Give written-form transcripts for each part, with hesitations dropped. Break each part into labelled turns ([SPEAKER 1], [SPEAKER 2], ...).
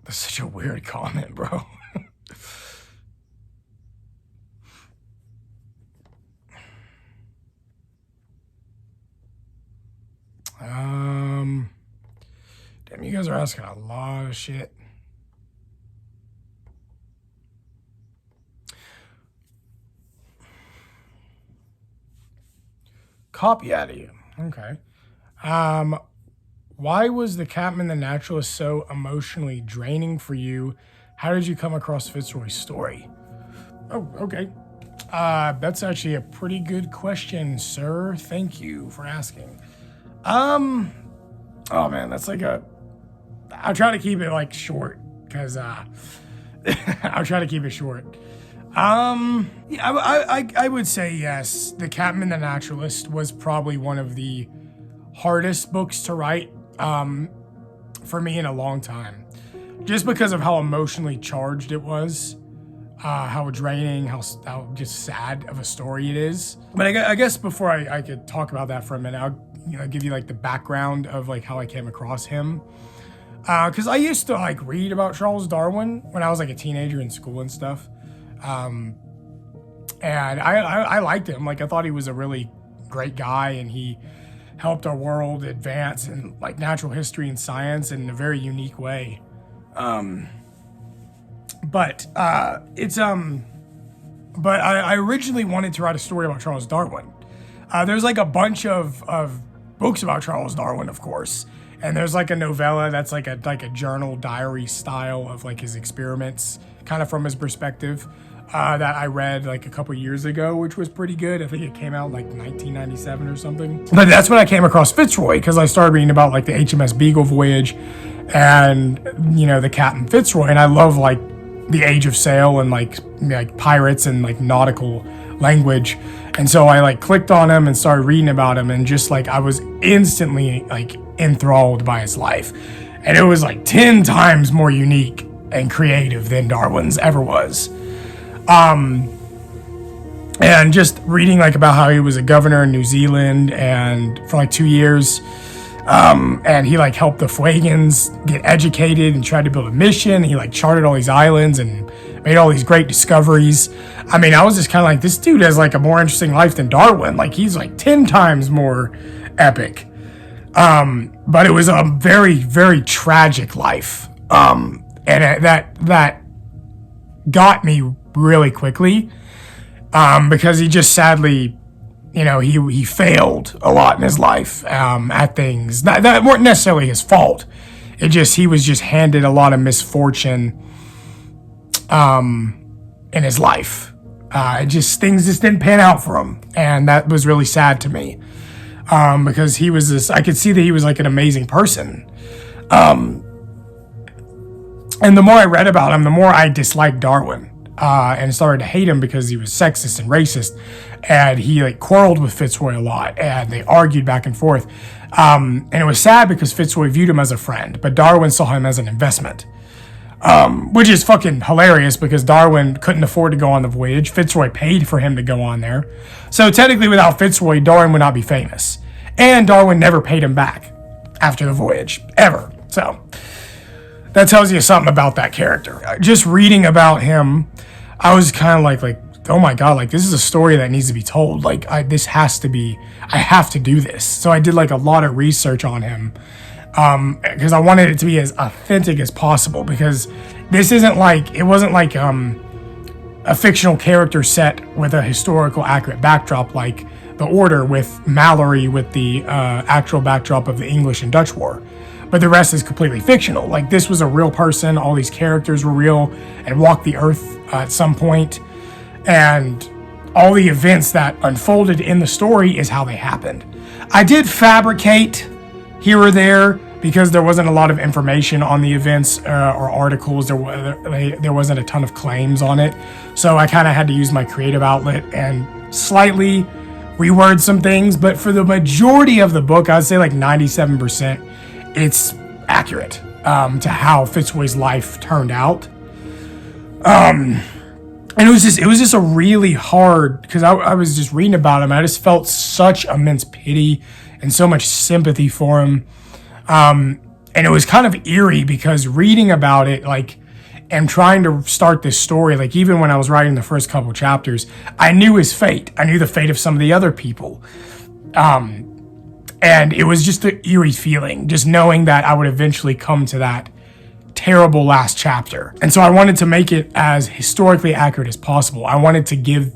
[SPEAKER 1] That's such a weird comment, bro. Damn, you guys are asking a lot of shit. CopperAddy. Okay. Why was the Captain the Naturalist so emotionally draining for you? How did you come across Fitzroy's story? Oh, okay. That's actually a pretty good question, sir. Thank you for asking. Oh man, that's like I'll try to keep it like short, because I'll try to keep it short. Yeah, I would say yes. The Captain the Naturalist was probably one of the hardest books to write for me in a long time, just because of how emotionally charged it was, how draining, how just sad of a story it is. But I guess before I could talk about that for a minute, I'll give you like the background of like how I came across him. Because I used to like read about Charles Darwin when I was like a teenager in school and stuff. And I liked him. Like, I thought he was a really great guy, and he helped our world advance in like natural history and science in a very unique way. But I originally wanted to write a story about Charles Darwin. There's like a bunch of books about Charles Darwin, of course. And there's like a novella that's like a journal diary style of like his experiments, kind of from his perspective, that I read like a couple years ago, which was pretty good. I think it came out like 1997 or something. But that's when I came across Fitzroy, because I started reading about like the HMS Beagle voyage and, you know, the Captain Fitzroy. And I love like the Age of Sail and like pirates and like nautical language. And so I like clicked on him and started reading about him, and just like I was instantly like enthralled by his life. And it was like 10 times more unique and creative than Darwin's ever was. And just reading like about how he was a governor in New Zealand and for like 2 years. And he like helped the Fuegians get educated and tried to build a mission. He like charted all these islands and made all these great discoveries. I mean, I was just kind of like, this dude has like a more interesting life than Darwin. Like, he's like 10 times more epic. But it was a very, very tragic life. And that got me really quickly. Because he just sadly, you know, he failed a lot in his life, at things that weren't necessarily his fault. He was just handed a lot of misfortune, in his life. Things just didn't pan out for him. And that was really sad to me. Because I could see that he was like an amazing person. And the more I read about him, the more I disliked Darwin. And started to hate him because he was sexist and racist. And he like quarreled with Fitzroy a lot, and they argued back and forth. And it was sad because Fitzroy viewed him as a friend, but Darwin saw him as an investment. Which is fucking hilarious, because Darwin couldn't afford to go on the voyage. Fitzroy paid for him to go on there. So technically, without Fitzroy, Darwin would not be famous. And Darwin never paid him back after the voyage, ever. So that tells you something about that character. Just reading about him, I was kind of like, oh my God, like, this is a story that needs to be told. Like, I have to do this. So I did like a lot of research on him. Because I wanted it to be as authentic as possible, because it wasn't like a fictional character set with a historical accurate backdrop like The Order with Mallory with the actual backdrop of the English and Dutch War. But the rest is completely fictional. Like, this was a real person, all these characters were real and walked the earth at some point, and all the events that unfolded in the story is how they happened. I did fabricate here or there, because there wasn't a lot of information on the events or articles. There wasn't a ton of claims on it. So I kind of had to use my creative outlet and slightly reword some things. But for the majority of the book, I'd say like 97%, it's accurate to how Fitzroy's life turned out. And it was just a really hard, because I was just reading about him. I just felt such immense pity and so much sympathy for him. And it was kind of eerie because reading about it, like, and trying to start this story, like even when I was writing the first couple chapters, I knew his fate. I knew the fate of some of the other people. And it was just an eerie feeling, just knowing that I would eventually come to that terrible last chapter. And so I wanted to make it as historically accurate as possible. I wanted to give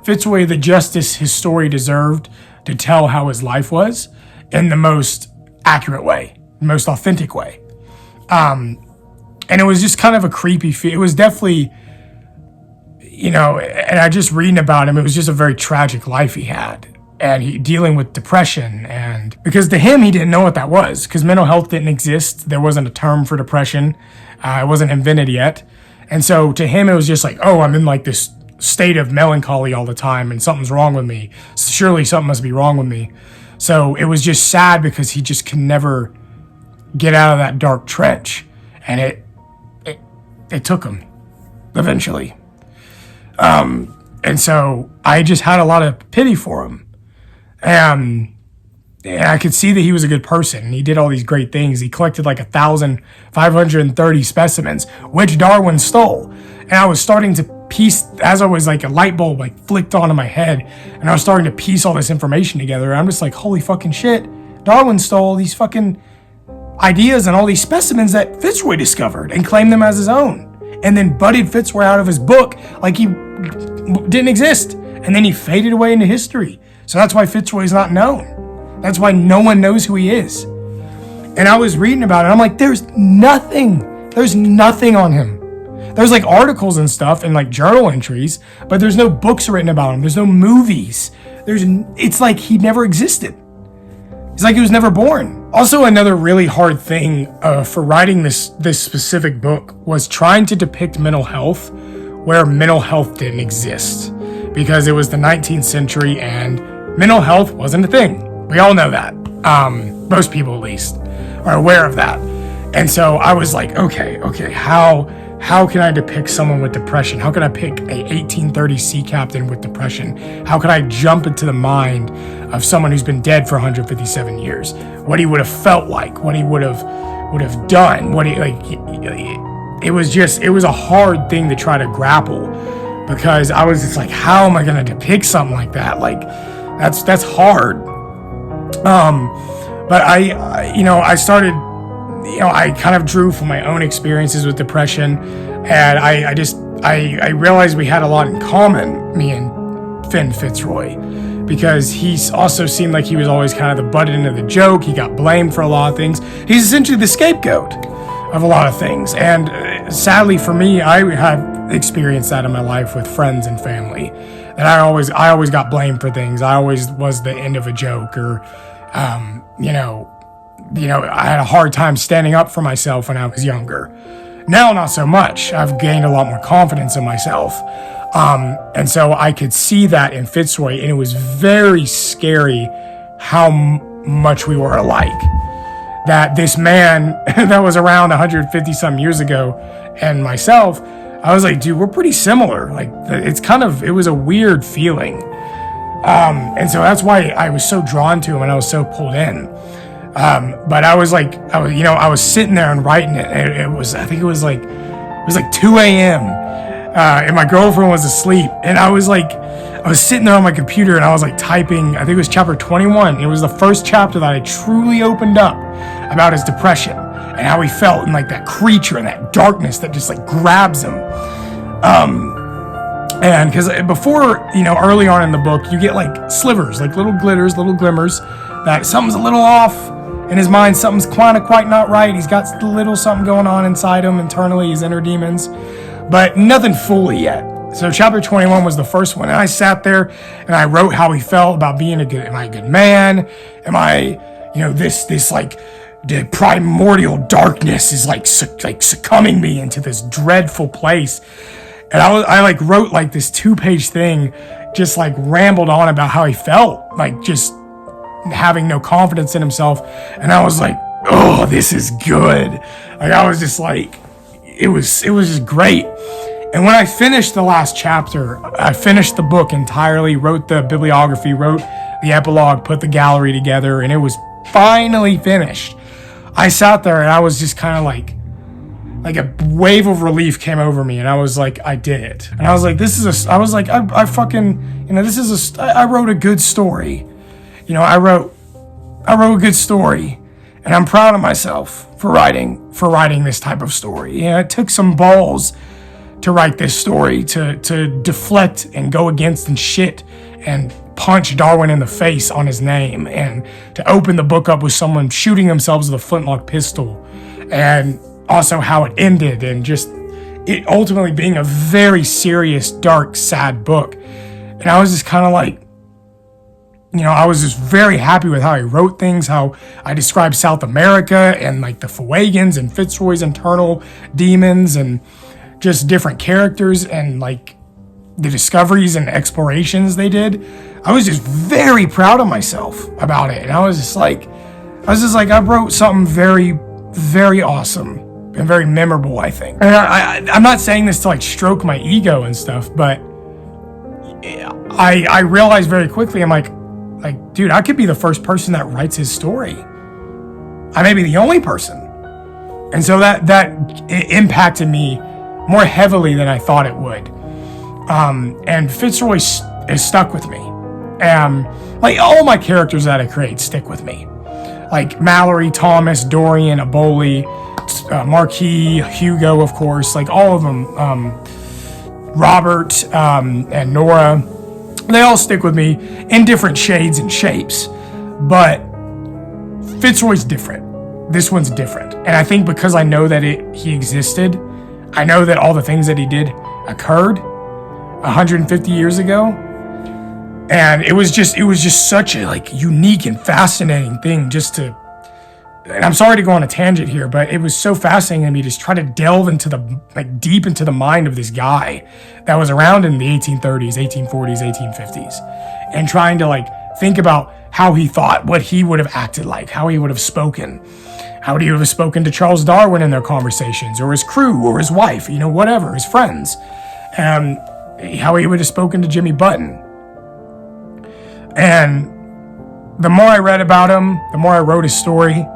[SPEAKER 1] Fitzroy the justice his story deserved, to tell how his life was in the most accurate way, most authentic way. And it was just kind of a creepy feel. It was definitely, and I just reading about him, it was just a very tragic life he had. And he dealing with depression, and because to him, he didn't know what that was, because mental health didn't exist. There wasn't a term for depression. It wasn't invented yet. And so to him, it was just like, oh, I'm in like this state of melancholy all the time and something's wrong with me. Surely something must be wrong with me. So it was just sad because he just could never get out of that dark trench. And it took him eventually. And so I just had a lot of pity for him. And I could see that he was a good person, and he did all these great things. He collected like 1,530 specimens, which Darwin stole. And I was starting to piece, as I was like a light bulb like flicked onto my head, and I was starting to piece all this information together. And I'm just like, holy fucking shit, Darwin stole these fucking ideas and all these specimens that Fitzroy discovered and claimed them as his own, and then butted Fitzroy out of his book like he didn't exist, and then he faded away into history. So that's why Fitzroy's not known. That's why no one knows who he is. And I was reading about it, I'm like, there's nothing on him. There's like articles and stuff and like journal entries, but there's no books written about him. There's no movies. It's like he never existed. It's like he was never born. Also, another really hard thing for writing this specific book was trying to depict mental health where mental health didn't exist, because it was the 19th century and mental health wasn't a thing. We all know that. Most people at least are aware of that. And so I was like, okay, how can I depict someone with depression? How can I pick a 1830 sea captain with depression? How can I jump into the mind of someone who's been dead for 157 years? What he would have felt like, what he would have done, it was a hard thing to try to grapple, because I was just like, how am I going to depict something like that? Like, that's hard. But I started, I kind of drew from my own experiences with depression, and I realized we had a lot in common, me and Finn Fitzroy, because he also seemed like he was always kind of the butt end of the joke. He got blamed for a lot of things. He's essentially the scapegoat of a lot of things. And sadly for me, I have experienced that in my life with friends and family, that I always got blamed for things. I always was the end of a joke, or I had a hard time standing up for myself when I was younger. Now, not so much. I've gained a lot more confidence in myself. And so I could see that in Fitzroy, and it was very scary how much we were alike. That this man that was around 150 some years ago, and myself, I was like, dude, we're pretty similar. Like, it was a weird feeling. And so that's why I was so drawn to him, and I was so pulled in. But I was sitting there and writing it, and I think it was like 2 a.m. And my girlfriend was asleep, and I was sitting there on my computer, and I was like typing, I think it was chapter 21. It was the first chapter that I truly opened up about his depression and how he felt, and like that creature and that darkness that just like grabs him. And because before, early on in the book, you get like slivers, like little glitters, little glimmers that something's a little off in his mind, something's quite not right. He's got a little something going on inside him internally, his inner demons, but nothing fully yet. So chapter 21 was the first one, and I sat there and I wrote how he felt about being am I a good man? Am I, this like the primordial darkness is like succumbing me into this dreadful place. And I wrote like this 2-page thing, just like rambled on about how he felt, like just having no confidence in himself. And I was like, oh, this is good. Like, I was just like, it was just great. And when I finished the last chapter, I finished the book entirely, wrote the bibliography, wrote the epilogue, put the gallery together, and it was finally finished. I sat there and I was just kind of like a wave of relief came over me, and I was like, I did it. And I was like, I wrote a good story. I wrote a good story, and I'm proud of myself for writing this type of story. It took some balls to write this story, to deflect and go against and shit and punch Darwin in the face on his name, and to open the book up with someone shooting themselves with a flintlock pistol, and also how it ended, and just it ultimately being a very serious, dark, sad book. And I was just kind of like, I was just very happy with how I wrote things, how I described South America and like the Fuegans and Fitzroy's internal demons and just different characters and like the discoveries and explorations they did. I was just very proud of myself about it. And I was just like, I wrote something very, very awesome and very memorable, I think. And I'm not saying this to like stroke my ego and stuff, but I realized very quickly, I'm like, dude, I could be the first person that writes his story. I may be the only person. And so that it impacted me more heavily than I thought it would. And Fitzroy is stuck with me. Like all my characters that I create stick with me. Like Mallory, Thomas, Dorian, Aboli, Marquis, Hugo, of course, like all of them, Robert, and Nora, they all stick with me in different shades and shapes, but Fitzroy's different. This one's different. And I think because I know that he existed, I know that all the things that he did occurred 150 years ago. And it was just such a like unique and fascinating thing and I'm sorry to go on a tangent here, but it was so fascinating to me to just try to delve into deep into the mind of this guy that was around in the 1830s, 1840s, 1850s, and trying to think about how he thought, what he would have acted like, how he would have spoken, how would he have spoken to Charles Darwin in their conversations, or his crew, or his wife, whatever, his friends, how he would have spoken to Jimmy Button. And the more I read about him, the more I wrote his story,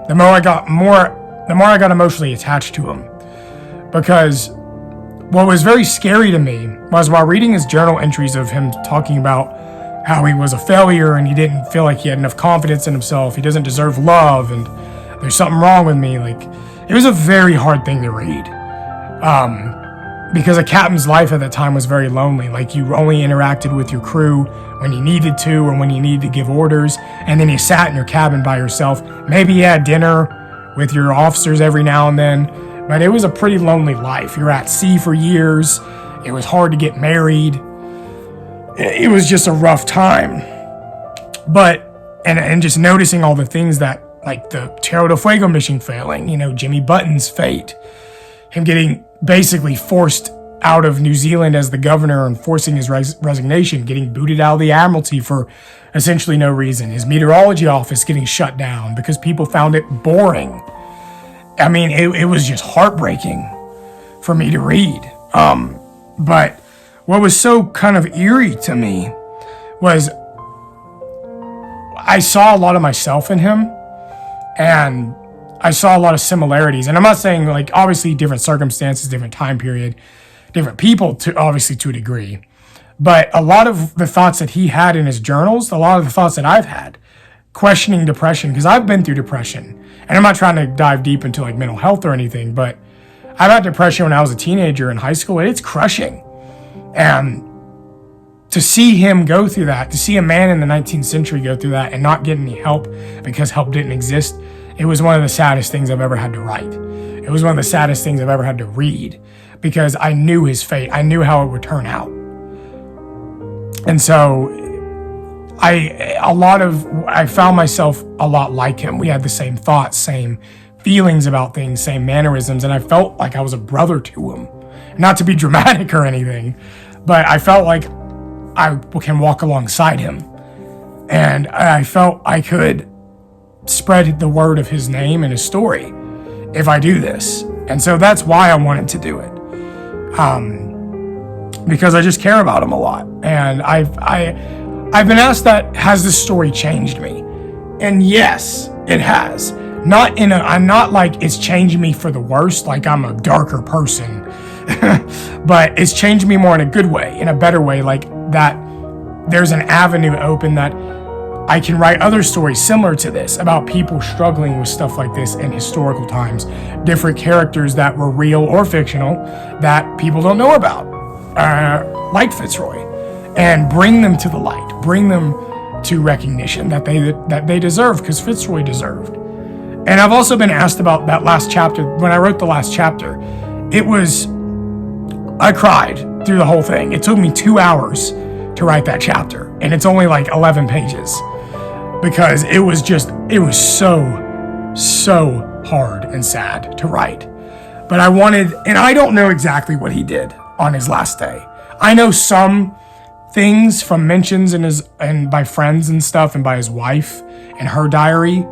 [SPEAKER 1] the more I got emotionally attached to him. Because what was very scary to me was while reading his journal entries of him talking about how he was a failure and he didn't feel like he had enough confidence in himself, he doesn't deserve love, and there's something wrong with me. It was a very hard thing to read. Because a captain's life at that time was very lonely. You only interacted with your crew when you needed to or when you needed to give orders, and then you sat in your cabin by yourself. Maybe you had dinner with your officers every now and then, but it was a pretty lonely life. You're at sea for years. It was hard to get married. It was just a rough time. But, and just noticing all the things that, like the Tierra del Fuego mission failing, Jimmy Button's fate, him getting basically forced out of New Zealand as the governor and forcing his resignation, getting booted out of the Admiralty for essentially no reason, his meteorology office getting shut down because people found it boring. I mean, it was just heartbreaking for me to read. But what was so kind of eerie to me was I saw a lot of myself in him, and I saw a lot of similarities. And I'm not saying, obviously different circumstances, different time period, different people to a degree. But a lot of the thoughts that he had in his journals, a lot of the thoughts that I've had, questioning depression, because I've been through depression. And I'm not trying to dive deep into mental health or anything, but I've had depression when I was a teenager in high school, and it's crushing. And to see him go through that, to see a man in the 19th century go through that and not get any help because help didn't exist, it was one of the saddest things I've ever had to write. It was one of the saddest things I've ever had to read, because I knew his fate. I knew how it would turn out. And so I found myself a lot like him. We had the same thoughts, same feelings about things, same mannerisms, and I felt like I was a brother to him. Not to be dramatic or anything, but I felt like I can walk alongside him. And I felt I could spread the word of his name and his story if I do this. And so that's why I wanted to do it. Because I just care about him a lot. And I've been asked that, has this story changed me? And yes, it has. I'm not like it's changing me for the worse, like I'm a darker person, but it's changed me more in a good way, in a better way, like that there's an avenue open that I can write other stories similar to this about people struggling with stuff like this in historical times, different characters that were real or fictional that people don't know about, like Fitzroy, and bring them to the light, bring them to recognition that they deserve, because Fitzroy deserved. And I've also been asked about that last chapter. When I wrote the last chapter, I cried through the whole thing. It took me 2 hours to write that chapter, and it's only like 11 pages, because it was so hard and sad to write. But I don't know exactly what he did on his last day. I know some things from mentions and by friends and stuff, and by his wife and her diary,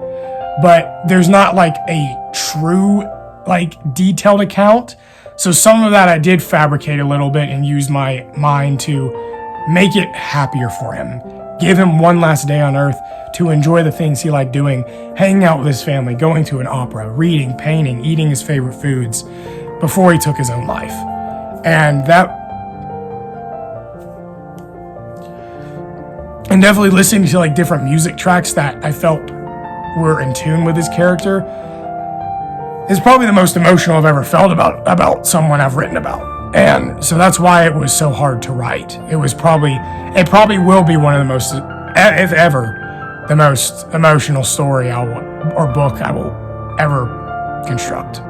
[SPEAKER 1] but there's not like a true, like, detailed account. So some of that I did fabricate a little bit and use my mind to make it happier for him. Give him one last day on earth to enjoy the things he liked doing, hanging out with his family, going to an opera, reading, painting, eating his favorite foods before he took his own life. And definitely listening to like different music tracks that I felt were in tune with his character is probably the most emotional I've ever felt about someone I've written about. And so that's why it was so hard to write. It probably will be one of the most, if ever, the most emotional story or book I will ever construct.